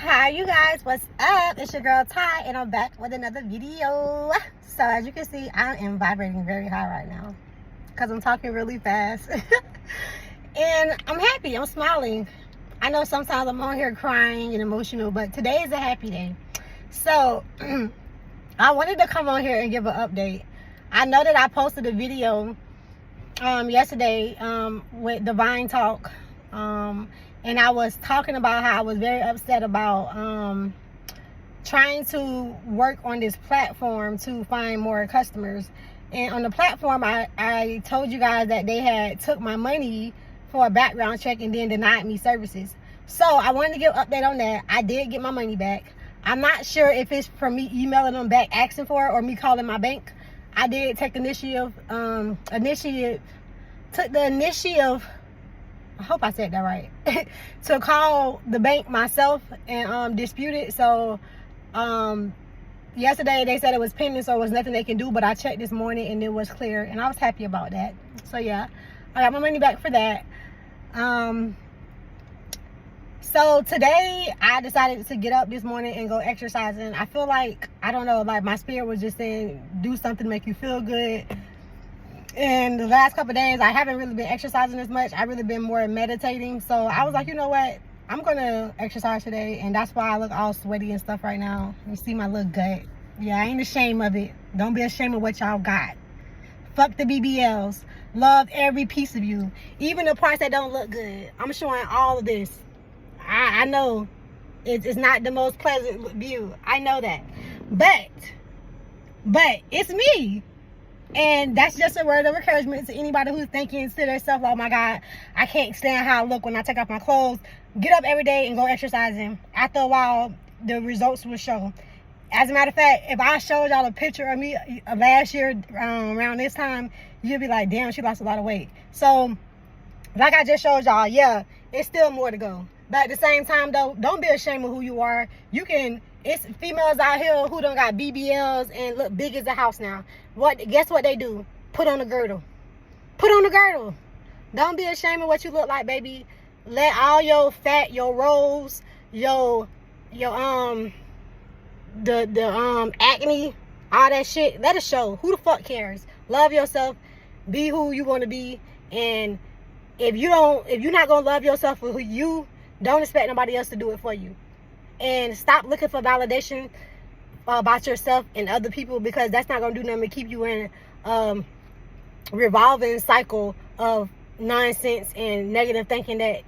Hi you guys, what's up? It's your girl Ty and I'm back with another video. So as you can see, I am vibrating very high right now because I'm talking really fast. And I'm happy, I'm smiling. I know sometimes I'm on here crying and emotional, but today is a happy day. So I wanted to come on here and give an update. I know that I posted a video yesterday with Divine Talk, and I was talking about how I was very upset about trying to work on this platform to find more customers. And on the platform, I told you guys that they had took my money for a background check and then denied me services. So I wanted to give an update on that. I did get my money back. I'm not sure if it's from me emailing them back asking for it or me calling my bank. I did take the initiative, I hope I said that right, to call the bank myself and dispute it. So yesterday they said it was pending, so it was nothing they can do, but I checked this morning and it was clear, and I was happy about that. So yeah, I got my money back for that. So today I decided to get up this morning and go exercising. I feel like, I don't know, like my spirit was just saying do something to make you feel good. And the last couple of days I haven't really been exercising as much. I've really been more meditating. So I was like, you know what, I'm gonna exercise today, and that's why I look all sweaty and stuff right now. You see my little gut. Yeah, I ain't ashamed of it. Don't be ashamed of what y'all got. Fuck the BBLs. Love every piece of you, even the parts that don't look good. I'm showing all of this. I know it's not the most pleasant view. I know that, but it's me. And that's just a word of encouragement to anybody who's thinking to themselves, oh my God, I can't stand how I look when I take off my clothes. Get up every day and go exercising. After a while, the results will show. As a matter of fact, if I showed y'all a picture of me last year around this time, you'll be like, damn, she lost a lot of weight. So, like I just showed y'all, yeah, it's still more to go. But at the same time, though, don't be ashamed of who you are. You can, it's females out here who done got BBLs and look big as a house now. Guess what they do? Put on a girdle. Put on a girdle. Don't be ashamed of what you look like, baby. Let all your fat, your rolls, your acne, all that shit, let it show. Who the fuck cares? Love yourself. Be who you want to be. And if you're not gonna love yourself for who you, don't expect nobody else to do it for you. And stop looking for validation about yourself and other people, because that's not gonna do nothing but keep you in a revolving cycle of nonsense and negative thinking that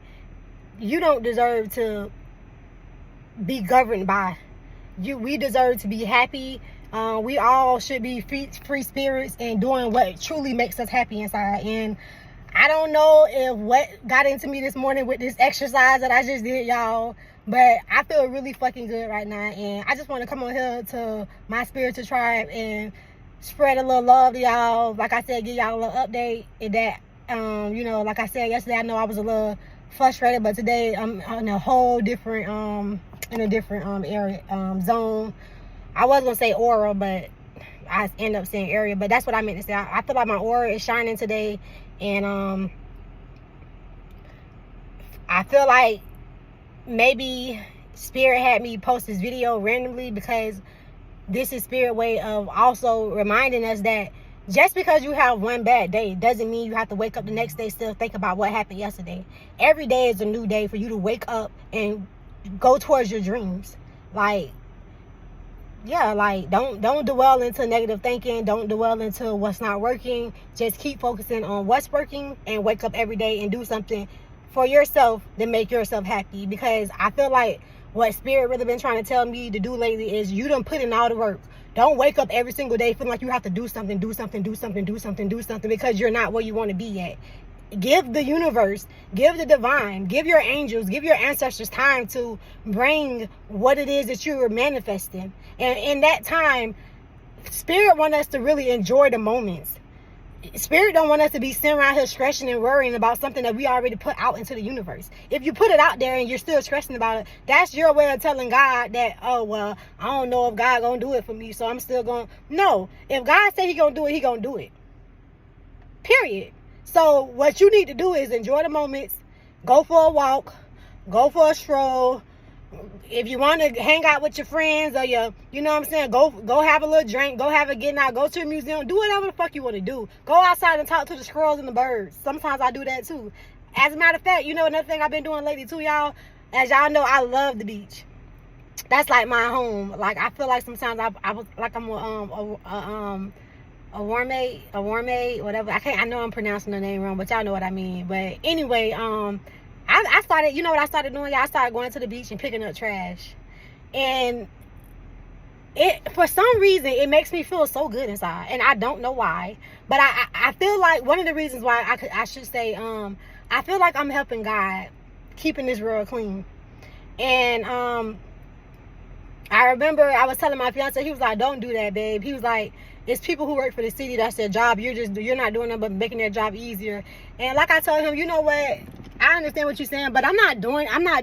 you don't deserve to be governed by. We deserve to be happy. We all should be free spirits and doing what truly makes us happy inside. And I don't know if what got into me this morning with this exercise that I just did, y'all, but I feel really fucking good right now. And I just want to come on here to my spiritual tribe and spread a little love to y'all. Like I said, give y'all a little update. And that, you know, like I said yesterday, I know I was a little frustrated, but today I'm in a whole different, area, zone. I was going to say aura, but I end up saying area, but that's what I meant to say. I feel like my aura is shining today. And I feel like maybe Spirit had me post this video randomly, because this is Spirit way of also reminding us that just because you have one bad day doesn't mean you have to wake up the next day still think about what happened yesterday. Every day is a new day for you to wake up and go towards your dreams. Like, yeah, like don't dwell into negative thinking. Don't dwell into what's not working. Just keep focusing on what's working and wake up every day and do something for yourself to make yourself happy. Because I feel like what Spirit really been trying to tell me to do lately is you done put in all the work. Don't wake up every single day feeling like you have to do something, because you're not where you want to be yet. Give the universe, give the divine, give your angels, give your ancestors time to bring what it is that you are manifesting. And in that time, Spirit want us to really enjoy the moments. Spirit don't want us to be sitting around here stressing and worrying about something that we already put out into the universe. If you put it out there and you're still stressing about it, that's your way of telling God that, oh, well, I don't know if God gonna do it for me, so I'm still gonna. No, if God said he gonna do it, he gonna do it. Period. So what you need to do is enjoy the moments, go for a walk, go for a stroll, If you want to hang out with your friends or your, you know what I'm saying, go have a little drink, go have a getting out, go to a museum, do whatever the fuck you want to do. Go outside and talk to the squirrels and the birds. Sometimes I do that too. As a matter of fact, you know another thing I've been doing lately too, y'all. As y'all know, I love the beach. That's like my home. Like I feel like sometimes I was like I'm a warmaid, whatever. I know I'm pronouncing the name wrong, but y'all know what I mean. But anyway, I started, you know what I started doing? Yeah, I started going to the beach and picking up trash. And it, for some reason, it makes me feel so good inside. And I don't know why. But I feel like one of the reasons why I should say, I feel like I'm helping God keeping this world clean. And I remember I was telling my fiance, he was like, don't do that, babe. He was like, it's people who work for the city, that's their job. You're not doing them but making their job easier. And like I told him, you know what? I understand what you're saying, but I'm not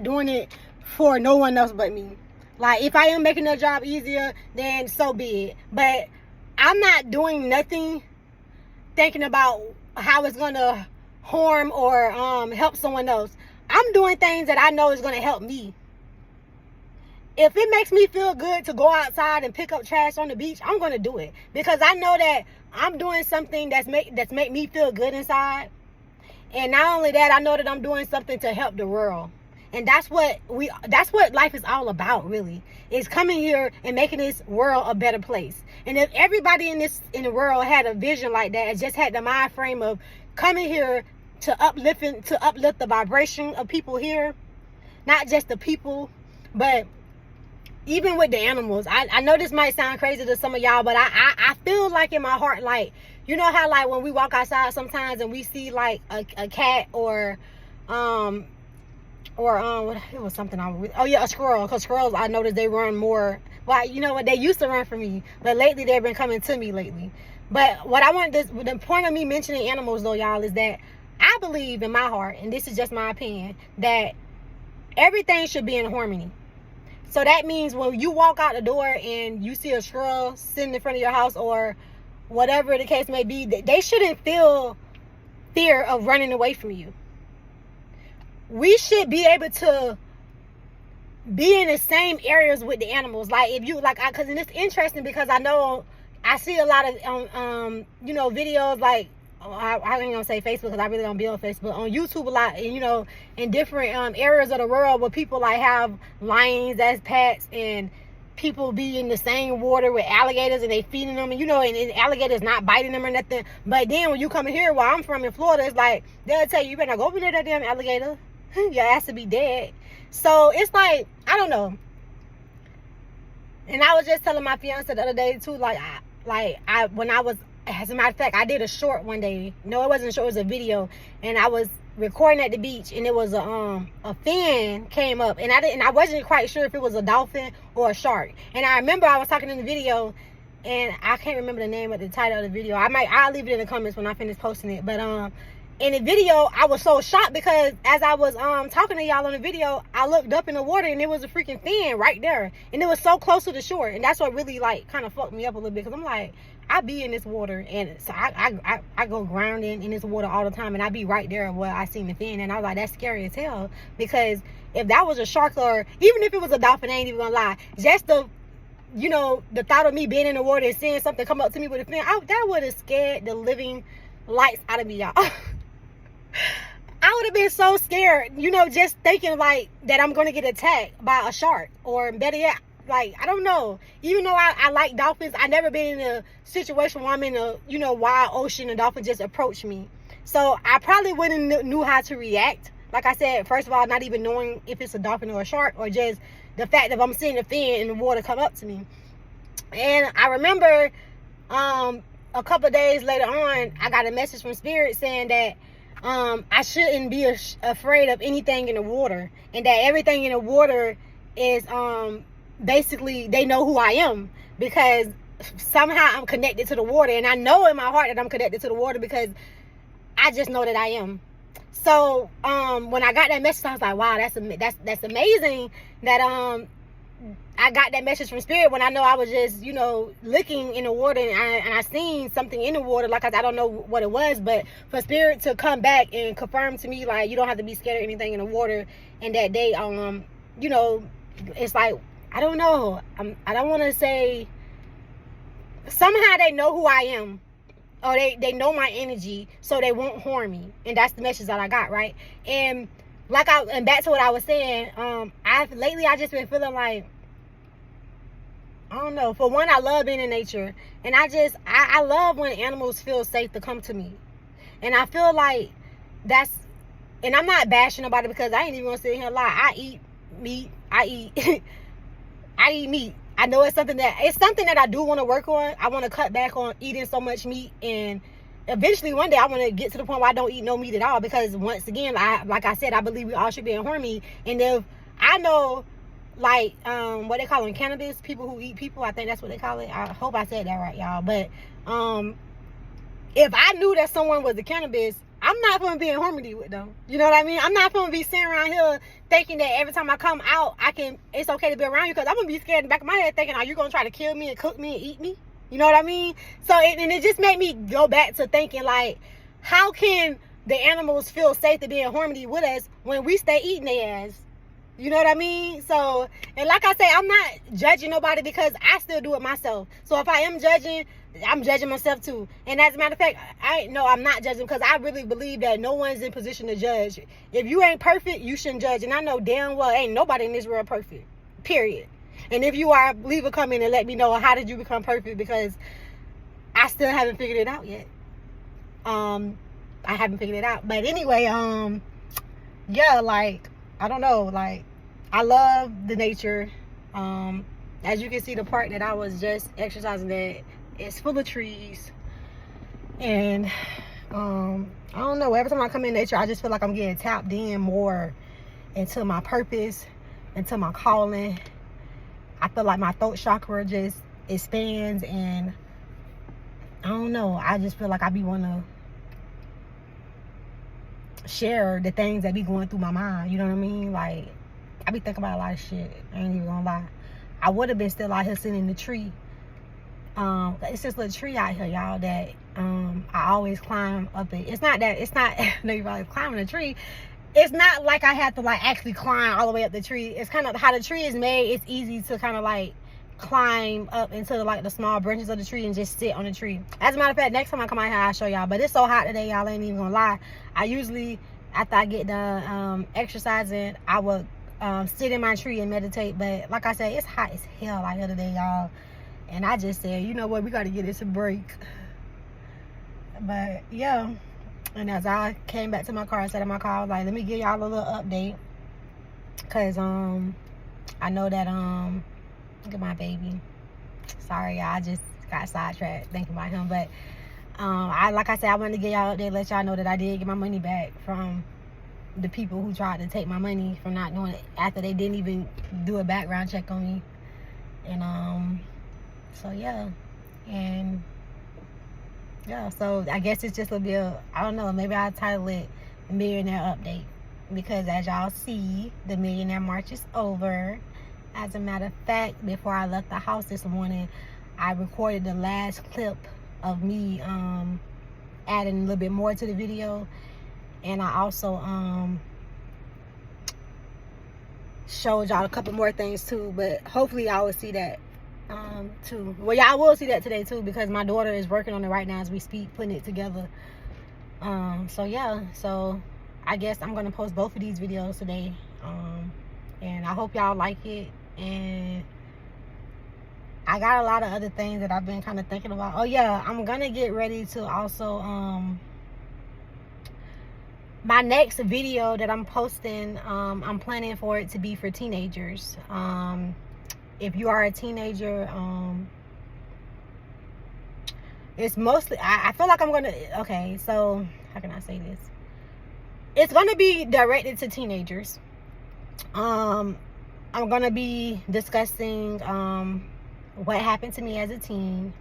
doing it for no one else but me. Like if I am making their job easier, then so be it. But I'm not doing nothing thinking about how it's gonna harm or help someone else. I'm doing things that I know is gonna help me. If it makes me feel good to go outside and pick up trash on the beach, I'm gonna do it because I know that I'm doing something that's make me feel good inside. And not only that, I know that I'm doing something to help the world. And that's what life is all about, really. Is coming here and making this world a better place. And if everybody in the world had a vision like that, and just had the mind frame of coming here to uplift the vibration of people here, not just the people, but even with the animals. I know this might sound crazy to some of y'all, but I feel like in my heart, like, you know how like when we walk outside sometimes and we see like a cat or it was something a squirrel, because squirrels, I noticed they run more. Well, you know what, they used to run from me, but lately they've been coming to me lately. But what I want the point of me mentioning animals though, y'all, is that I believe in my heart, and this is just my opinion, that everything should be in harmony. So that means when you walk out the door and you see a squirrel sitting in front of your house or whatever the case may be, they shouldn't feel fear of running away from you. We should be able to be in the same areas with the animals. Like if you like, because it's interesting because I know I see a lot of videos like I ain't gonna say Facebook because I really don't be on Facebook. On YouTube a lot, and in different areas of the world where people like have lions as pets and people be in the same water with alligators and they feeding them, and and alligators not biting them or nothing. But then when you come here where I'm from in Florida, it's like they'll tell you better go over there, that damn alligator. Your ass to be dead. So it's like, I don't know. And I was just telling my fiance the other day too, as a matter of fact, I did a short one day. No, it wasn't a short, it was a video. And I was recording at the beach, and it was a fin came up, and I wasn't quite sure if it was a dolphin or a shark. And I remember I was talking in the video, and I can't remember the name of the title of the video. I'll leave it in the comments when I finish posting it. But in the video, I was so shocked because as I was talking to y'all on the video, I looked up in the water and it was a freaking fin right there, and it was so close to the shore. And that's what really like kind of fucked me up a little bit, because I'm like, I be in this water, and so I go grounding in this water all the time, and I be right there where I seen the fin. And I was like, that's scary as hell, because if that was a shark or even if it was a dolphin, I ain't even gonna lie, just the thought of me being in the water and seeing something come up to me with a fin, that would have scared the living lights out of me, y'all. I would have been so scared, just thinking like that I'm going to get attacked by a shark, or better yet, like, I don't know. Even though I like dolphins, I never been in a situation where I'm in a, wild ocean and dolphins just approach me. So I probably wouldn't knew how to react. Like I said, first of all, not even knowing if it's a dolphin or a shark, or just the fact that I'm seeing a fin in the water come up to me. And I remember a couple of days later on, I got a message from Spirit saying that I shouldn't be afraid of anything in the water, and that everything in the water is basically, they know who I am, because somehow I'm connected to the water, and I know in my heart that I'm connected to the water because I just know that I am. So when I got that message, I was like, wow, that's amazing that I got that message from Spirit, when I know I was just looking in the water, and I seen something in the water. Like I don't know what it was, but for Spirit to come back and confirm to me, like, you don't have to be scared of anything in the water, and that they it's like, I don't know. I don't want to say, somehow they know who I am. Or they know my energy, so they won't harm me. And that's the message that I got, right? And and back to what I was saying, lately I just been feeling like, I don't know. For one, I love being in nature. And I love when animals feel safe to come to me. And I feel like and I'm not bashing nobody, because I ain't even gonna sit here and lie. I eat meat. I eat meat. I know it's something that I do want to work on. I want to cut back on eating so much meat, and eventually one day I want to get to the point where I don't eat no meat at all, because once again, like I said, I believe we all should be in harmony. And if I know, like, what they call them, cannabis, people who eat people, I think that's what they call it. I hope I said that right, y'all. But if I knew that someone was a cannabis, I'm not going to be in harmony with them. You know what I mean? I'm not going to be sitting around here thinking that every time I come out, it's okay to be around you, because I'm going to be scared in the back of my head thinking, are you going to try to kill me and cook me and eat me? You know what I mean? So, and it just made me go back to thinking, like, how can the animals feel safe to be in harmony with us when we stay eating their ass? You know what I mean? So, and like I say, I'm not judging nobody, because I still do it myself. So if I am judging, I'm judging myself too. And as a matter of fact, I'm not judging, because I really believe that no one's in position to judge. If you ain't perfect, you shouldn't judge. And I know damn well ain't nobody in this world perfect. Period. And if you are, leave a comment and let me know, how did you become perfect, because I still haven't figured it out yet. I haven't figured it out. But anyway, yeah, like, I don't know, like, I love the nature. As you can see, the park that I was just exercising at, it's full of trees. And I don't know, every time I come in nature, I just feel like I'm getting tapped in more into my purpose, into my calling. I feel like my throat chakra just expands, and I don't know, I just feel like I be wanting to share the things that be going through my mind. You know what I mean? Like, I be thinking about a lot of shit. I ain't even gonna lie. I would have been still out here sitting in the tree. It's this little tree out here, y'all, that I always climb up it. It's not no, you're probably climbing a tree. It's not like I have to, like, actually climb all the way up the tree. It's kind of how the tree is made. It's easy to kind of, like, climb up into like the small branches of the tree and just sit on the tree. As a matter of fact, next time I come out here, I'll show y'all. But it's so hot today, y'all ain't even gonna lie. I usually, after I get done exercising, I would sit in my tree and meditate. But like I said, it's hot as hell out here today, y'all. And I just said, you know what, we gotta get this a break. But yeah, and as I came back to my car and sat in my car, I was like, let me give y'all a little update, cause I know that look at my baby. Sorry, y'all, I just got sidetracked thinking about him. But like I said, I wanted to get y'all up there, let y'all know that I did get my money back from the people who tried to take my money from not doing it after they didn't even do a background check on me. And so yeah, and yeah, so I guess it's just a bit of, I don't know, maybe I'll title it Millionaire Update, because as y'all see, the Millionaire March is over. As a matter of fact, before I left the house this morning, I recorded the last clip of me adding a little bit more to the video. And I also showed y'all a couple more things too, but hopefully y'all will see that too. Well, y'all will see that today too, because my daughter is working on it right now as we speak, putting it together. So yeah, so I guess I'm gonna post both of these videos today, and I hope y'all like it. And I got a lot of other things that I've been kind of thinking about. Oh yeah, I'm gonna get ready to also my next video that I'm posting, I'm planning for it to be for teenagers. If you are a teenager, it's mostly, I feel like I'm gonna, okay, so how can I say this? It's gonna be directed to teenagers. I'm gonna be discussing what happened to me as a teen.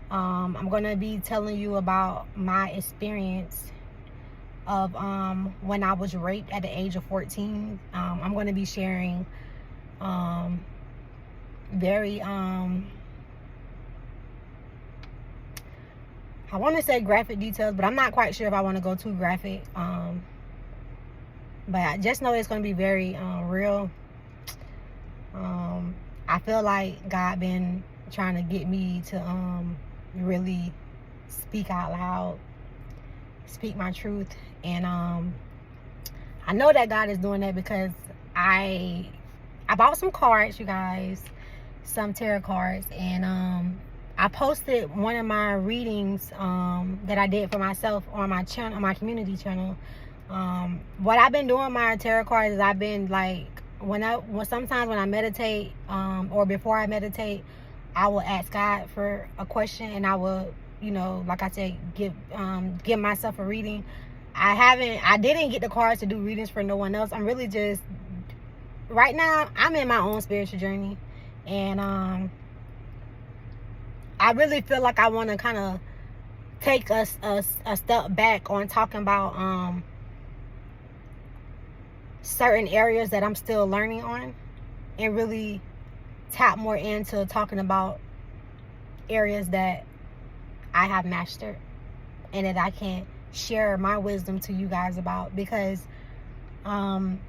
I'm gonna be telling you about my experience of when I was raped at the age of 14. I'm gonna be sharing very I want to say graphic details, but I'm not quite sure if I want to go too graphic. But I just know it's going to be very real I feel like God been trying to get me to really speak out loud, speak my truth. And I know that God is doing that because I bought some cards, you guys, some tarot cards, and I posted one of my readings that I did for myself on my channel, on my community channel. What I've been doing my tarot cards is I've been like, sometimes when I meditate, or before I meditate, I will ask God for a question, and I will, you know, like I said, give myself a reading. I didn't get the cards to do readings for no one else. I'm really just, right now, I'm in my own spiritual journey, and I really feel like I want to kind of take a step back on talking about certain areas that I'm still learning on, and really tap more into talking about areas that I have mastered and that I can share my wisdom to you guys about, because I'm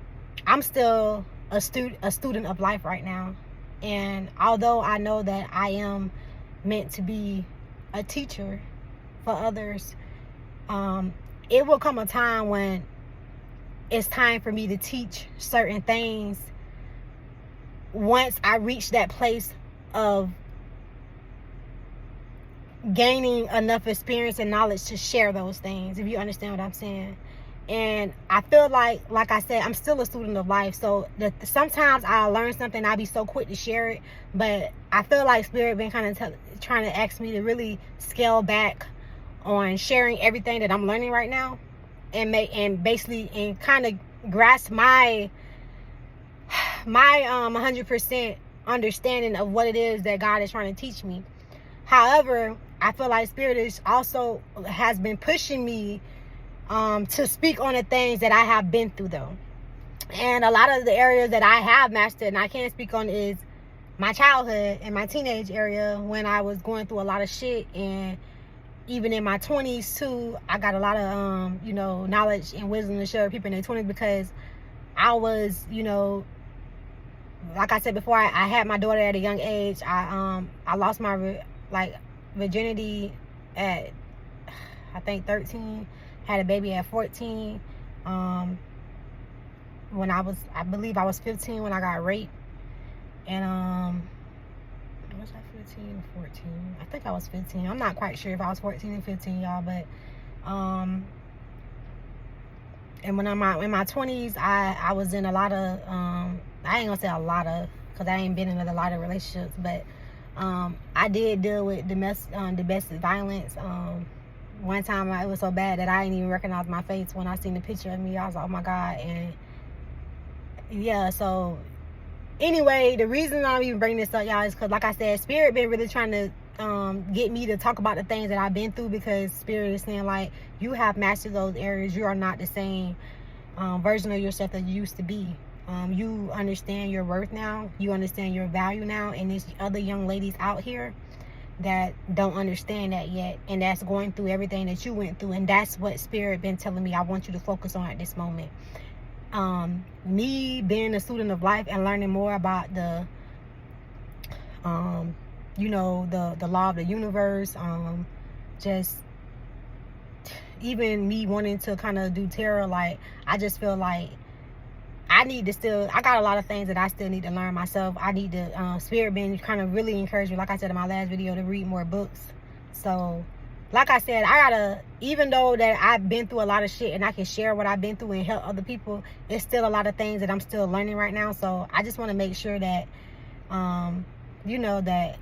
still a student of life right now. And although I know that I am meant to be a teacher for others, it will come a time when it's time for me to teach certain things once I reach that place of gaining enough experience and knowledge to share those things, if you understand what I'm saying. And I feel like I said, I'm still a student of life, so sometimes I'll learn something, I'll be so quick to share it, but I feel like Spirit been kind of trying to ask me to really scale back on sharing everything that I'm learning right now, and basically kind of grasp my 100% understanding of what it is that God is trying to teach me. However, I feel like Spirit has been pushing me to speak on the things that I have been through, though. And a lot of the areas that I have mastered and I can speak on is my childhood and my teenage area, when I was going through a lot of shit. And even in my 20s too, I got a lot of knowledge and wisdom to share with people in their 20s, because I was, like I said before, I had my daughter at a young age. I lost my virginity at, I think, 13. Had a baby at 14. When I believe I was 15 when I got raped. And was I 15 or 14? I think I was 15. I'm not quite sure if I was 14 and 15, y'all, but and when I'm in my 20s, I was in a lot of I ain't gonna say a lot of, because I ain't been in a lot of relationships, but I did deal with domestic violence. One time it was so bad that I didn't even recognize my face. When I seen the picture of me, I was like, oh my God. And yeah, so anyway, the reason I'm even bringing this up, y'all, is because, like I said, Spirit been really trying to get me to talk about the things that I've been through, because Spirit is saying, like, you have mastered those areas. You are not the same version of yourself that you used to be. You understand your worth now. You understand your value now. And there's other young ladies out here that don't understand that yet, and that's going through everything that you went through. And that's what Spirit been telling me I want you to focus on at this moment. Me being a student of life and learning more about the the law of the universe, just even me wanting to kind of do tarot, like, I just feel like I got a lot of things that I still need to learn myself. I need to, Spirit been kind of really encourage me, like I said in my last video, to read more books. So, like I said, even though that I've been through a lot of shit and I can share what I've been through and help other people, it's still a lot of things that I'm still learning right now. So, I just want to make sure that, that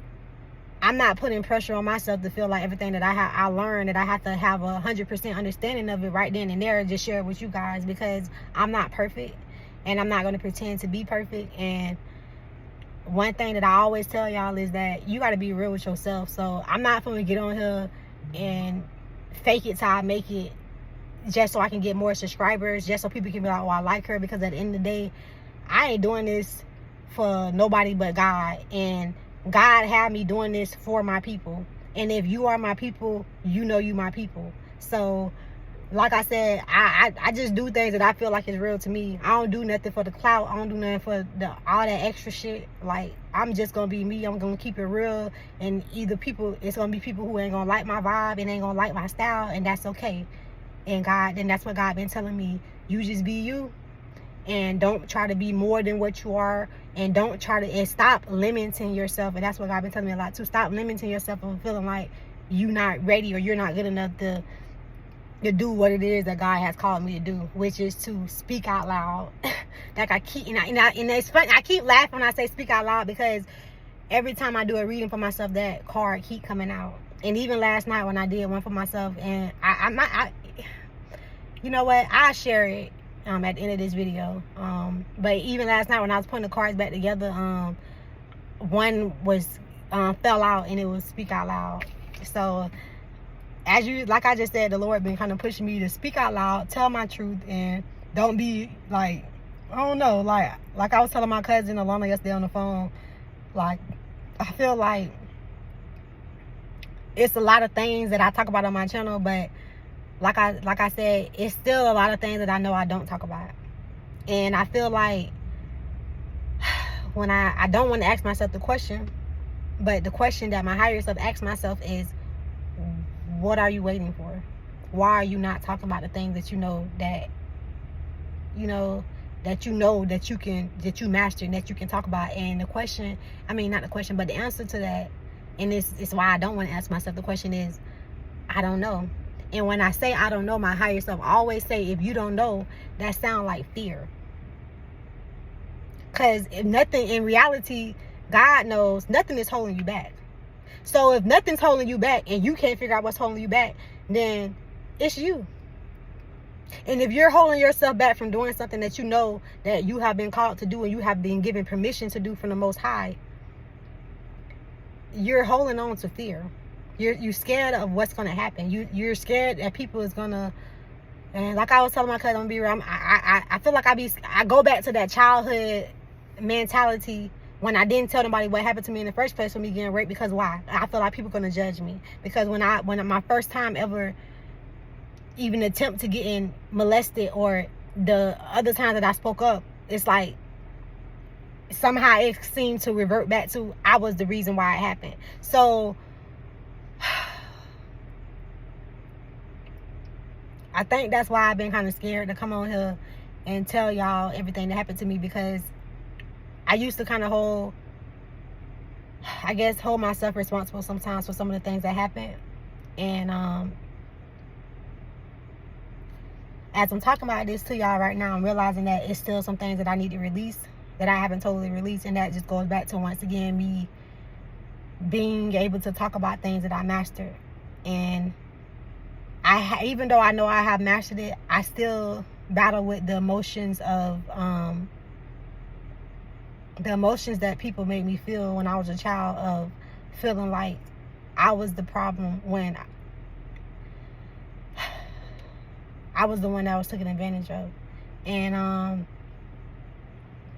I'm not putting pressure on myself to feel like everything that I learned, that I have to have 100% understanding of it right then and there and just share it with you guys, because I'm not perfect. And I'm not going to pretend to be perfect. And one thing that I always tell y'all is that you got to be real with yourself. So I'm not going to get on here and fake it till I make it, just so I can get more subscribers, just so people can be like, oh, I like her. Because at the end of the day, I ain't doing this for nobody but God. And God had me doing this for my people. And if you are my people, you know you my people. So like I said, I just do things that I feel like is real to me. I don't do nothing for the clout. I don't do nothing for all that extra shit. Like, I'm just gonna be me. I'm gonna keep it real. And it's gonna be people who ain't gonna like my vibe and ain't gonna like my style, and that's okay. And that's what God been telling me. You just be you, and don't try to be more than what you are, and don't try to, and stop limiting yourself. And that's what God been telling me a lot too. Stop limiting yourself and feeling like you not ready or you're not good enough to do what it is that God has called me to do, which is to speak out loud. Like I keep, and it's funny, I keep laughing when I say speak out loud, because every time I do a reading for myself, that card keep coming out. And even last night when I did one for myself, and I you know what, I'll share it at the end of this video. But even last night when I was putting the cards back together, one was fell out, and it was speak out loud. So like I just said, the Lord been kind of pushing me to speak out loud, tell my truth, and don't be like, I don't know, like I was telling my cousin Alana yesterday on the phone, like, I feel like it's a lot of things that I talk about on my channel, but like I said, it's still a lot of things that I know I don't talk about. And I feel like when I don't want to ask myself the question, but the question that my higher self asks myself is, what are you waiting for? Why are you not talking about the things that you know that you master and that you can talk about? And the question, not the question, but the answer to that, and it's why I don't want to ask myself the question, is I don't know. And when I say I don't know, my higher self always say, if you don't know, that sounds like fear. Because if nothing, in reality, God knows nothing is holding you back. So if nothing's holding you back and you can't figure out what's holding you back, then it's you. And if you're holding yourself back from doing something that you know that you have been called to do and you have been given permission to do from the Most High, you're holding on to fear. You're scared of what's going to happen. You're scared that people is going to, and like I was telling my cousin, I'm gonna be real, I feel like I go back to that childhood mentality when I didn't tell nobody what happened to me in the first place, for me getting raped. Because why? I feel like people are gonna judge me. Because when my first time ever even attempt to getting molested, or the other time that I spoke up, it's like somehow it seemed to revert back to I was the reason why it happened. So I think that's why I've been kind of scared to come on here and tell y'all everything that happened to me, because I used to kind of hold myself responsible sometimes for some of the things that happened. And as I'm talking about this to y'all right now, I'm realizing that it's still some things that I need to release, that I haven't totally released. And that just goes back to, once again, me being able to talk about things that I mastered. And even though I know I have mastered it, I still battle with the emotions of the emotions that people made me feel when I was a child, of feeling like I was the problem when I was the one that was taken advantage of. And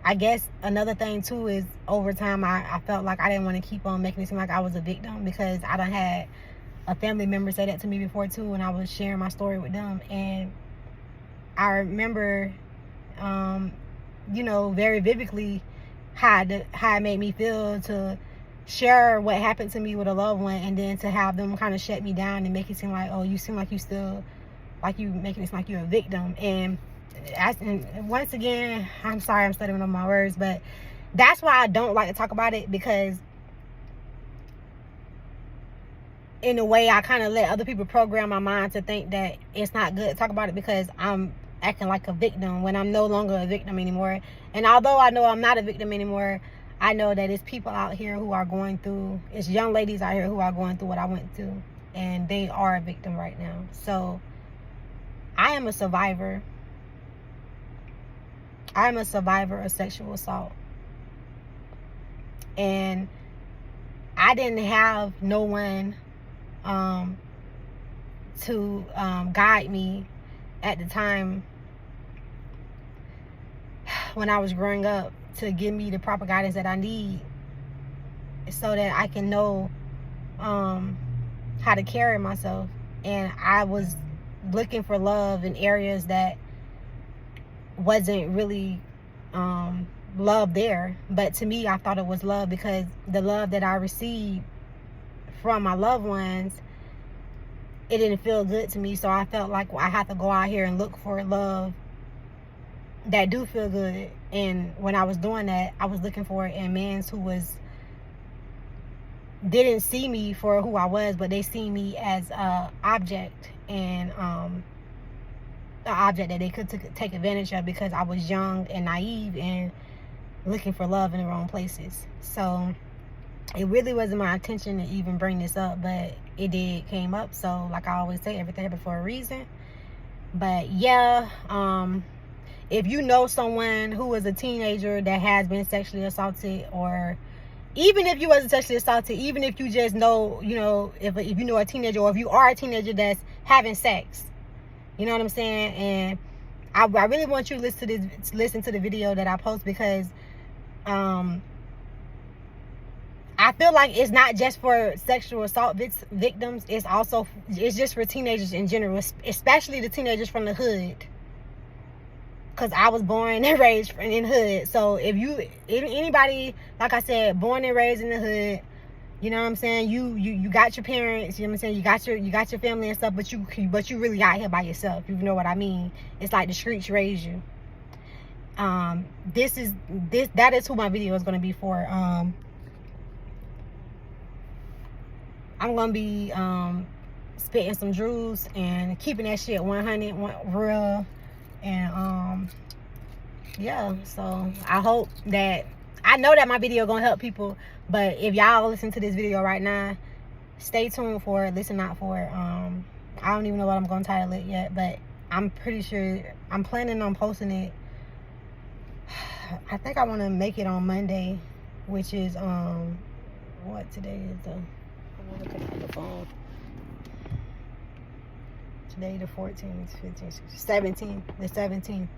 I guess another thing too is, over time I felt like I didn't want to keep on making it seem like I was a victim, because I done had a family member say that to me before too, when I was sharing my story with them. And I remember very vividly how it made me feel to share what happened to me with a loved one, and then to have them kind of shut me down and make it seem like, oh, you seem like you still, like you making it seem like you're a victim. And once again, I'm sorry, I'm stuttering on my words, but that's why I don't like to talk about it, because in a way I kind of let other people program my mind to think that it's not good to talk about it, because I'm acting like a victim when I'm no longer a victim anymore. And although I know I'm not a victim anymore, I know that it's people out here who are going through, it's young ladies out here who are going through what I went through, and they are a victim right now. So I am a survivor. I am a survivor of sexual assault. And I didn't have no one to guide me at the time when I was growing up, to give me the proper guidance that I need, so that I can know how to carry myself. And I was looking for love in areas that wasn't really love there. But to me, I thought it was love, because the love that I received from my loved ones, it didn't feel good to me. So I felt like I had to go out here and look for love that do feel good. And when I was doing that, I was looking for it in men who didn't see me for who I was, but they see me as a object, and an object that they could take advantage of, because I was young and naive and looking for love in the wrong places. So it really wasn't my intention to even bring this up, but it came up. So like I always say, everything happened for a reason. But yeah, if you know someone who is a teenager that has been sexually assaulted, or even if you wasn't sexually assaulted, even if you just know, if you know a teenager, or if you are a teenager that's having sex, you know what I'm saying? And I really want you to listen to the video that I post, because I feel like it's not just for sexual assault victims. It's just for teenagers in general, especially the teenagers from the hood. Because I was born and raised in the hood. So if anybody, like I said, born and raised in the hood, you know what I'm saying? You got your parents, you know what I'm saying? You got your family and stuff, but you really out here by yourself. You know what I mean? It's like the streets raised you. That is who my video is gonna be for. I'm gonna be spitting some drews and keeping that shit 100 real. And yeah, so I hope that, I know that my video gonna help people, but if y'all listen to this video right now, stay tuned for it, listen out for it. I don't even know what I'm gonna title it yet, but I'm pretty sure I'm planning on posting it. I think I want to make it on Monday, which is what today is. I'm looking at the phone. Today the 14th, 15th, 17th, the 17th.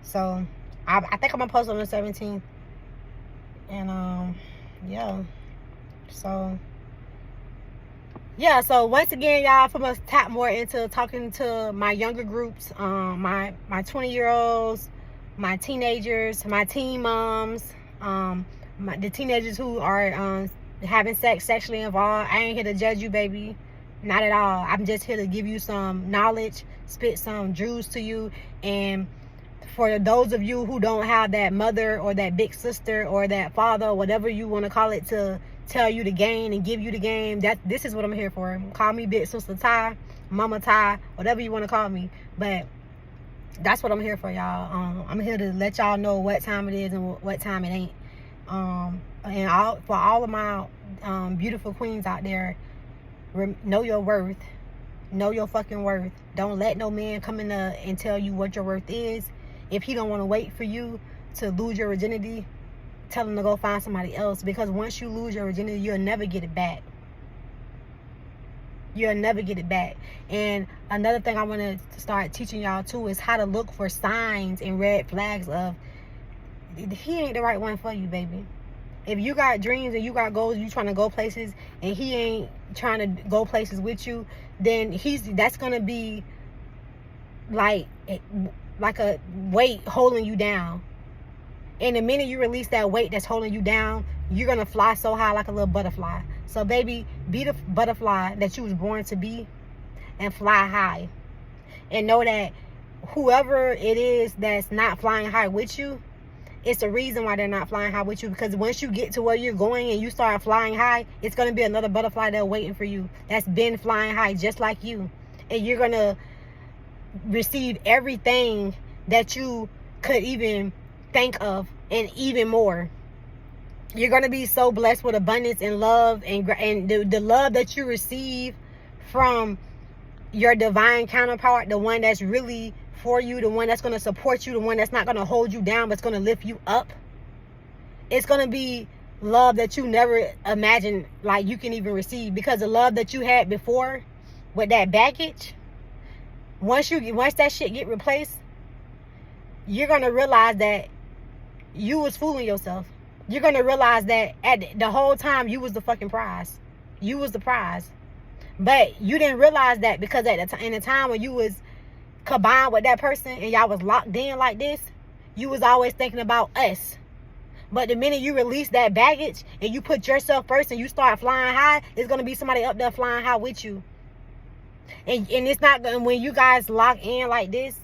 So I think I'm gonna post on the 17th. And yeah. So once again, y'all, from us tap more into talking to my younger groups, my 20-year-olds, my teenagers, my teen moms, the teenagers who are having sex, sexually involved. I ain't here to judge you, baby. Not at all. I'm just here to give you some knowledge, spit some drews to you. And for those of you who don't have that mother or that big sister or that father, or whatever you want to call it, to tell you the game and give you the game, this is what I'm here for. Call me Big Sister Ty, Mama Ty, whatever you want to call me. But that's what I'm here for, y'all. I'm here to let y'all know what time it is and what time it ain't. And for all of my beautiful queens out there, know your worth. Know your fucking worth. Don't let no man come in and tell you what your worth is. If he don't want to wait for you to lose your virginity, tell him to go find somebody else. Because once you lose your virginity, you'll never get it back. You'll never get it back. And another thing I want to start teaching y'all too is how to look for signs and red flags of, he ain't the right one for you, baby. If you got dreams and you got goals, you trying to go places, and he ain't trying to go places with you, then that's gonna be like a weight holding you down. And the minute you release that weight that's holding you down, you're gonna fly so high like a little butterfly. So baby, be the butterfly that you was born to be, and fly high. And know that whoever it is that's not flying high with you, it's the reason why they're not flying high with you. Because once you get to where you're going and you start flying high, it's going to be another butterfly there waiting for you that's been flying high just like you. And you're going to receive everything that you could even think of, and even more. You're going to be so blessed with abundance and love, and the love that you receive from your divine counterpart, the one that's really for you, the one that's going to support you, the one that's not going to hold you down, but it's going to lift you up. It's going to be love that you never imagined like you can even receive, because the love that you had before with that baggage, once that shit get replaced, you're going to realize that you was fooling yourself. You're going to realize that the whole time you was the fucking prize. You was the prize. But you didn't realize that because at in the time when you was combined with that person and y'all was locked in like this, you was always thinking about us. But the minute you release that baggage and you put yourself first and you start flying high, it's going to be somebody up there flying high with you. And it's not going to, when you guys lock in like this,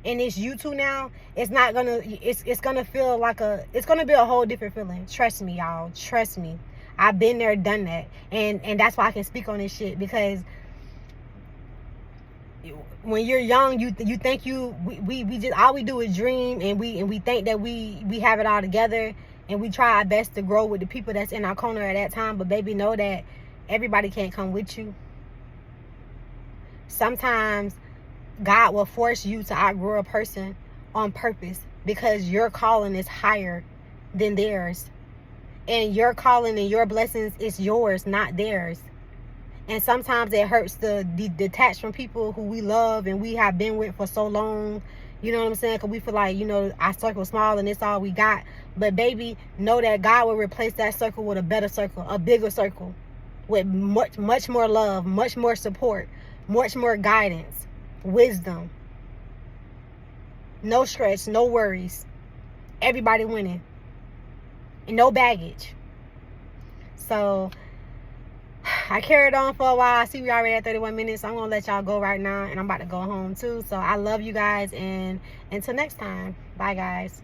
and it's you two now, it's not going to, it's going to feel like it's going to be a whole different feeling. Trust me, y'all. Trust me. I've been there, done that. And that's why I can speak on this shit, because when you're young, you think we just, all we do is dream, and we think that we have it all together, and we try our best to grow with the people that's in our corner at that time. But baby, know that everybody can't come with you. Sometimes God will force you to outgrow a person on purpose, because your calling is higher than theirs, and your calling and your blessings is yours, not theirs. And sometimes it hurts to be detached from people who we love and we have been with for so long. You know what I'm saying? Because we feel like, our circle is small and it's all we got. But baby, know that God will replace that circle with a better circle, a bigger circle, with much more love, much more support, much more guidance, wisdom. No stress, no worries. Everybody winning. And no baggage. So I carried on for a while. I see we already at 31 minutes. So I'm going to let y'all go right now. And I'm about to go home too. So I love you guys. And until next time. Bye, guys.